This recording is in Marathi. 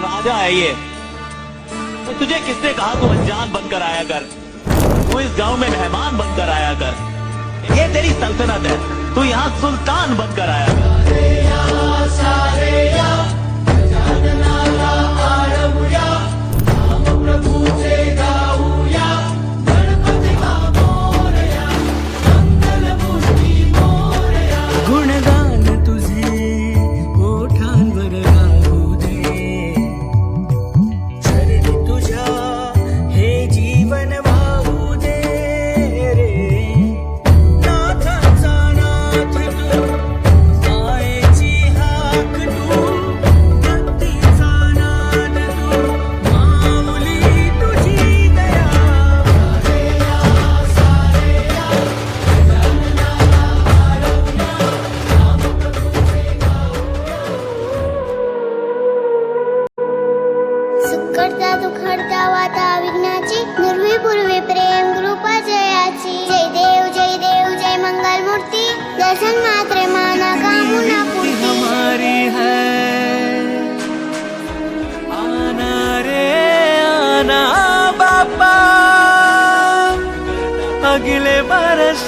राजा है ये। तो तुझे किसने कहा तू अनजान बनकर आया कर, तू इस गांव में मेहमान बनकर आया कर। ये तेरी सल्तनत है, तू यहाँ सुल्तान बनकर आया कर। गुणगान तुझे ओठांवर राहू दे, चरणी तुझ्या हे जीवन वाहू दे रे। नाथाचा नाथ तू, मायेची हाक तू, भक्तीचा नाद तू, माऊली तुझी दया। सुखडता दुखडता वाता विघ्नाची, दुर्वी पूर्वी प्रेम कृपा जयाची। जय देव जय मंगल मूर्ती, दर्शन मात्रे माना कामुना पूर्ती। हमारी है आना रे आना बापा, अगले बरस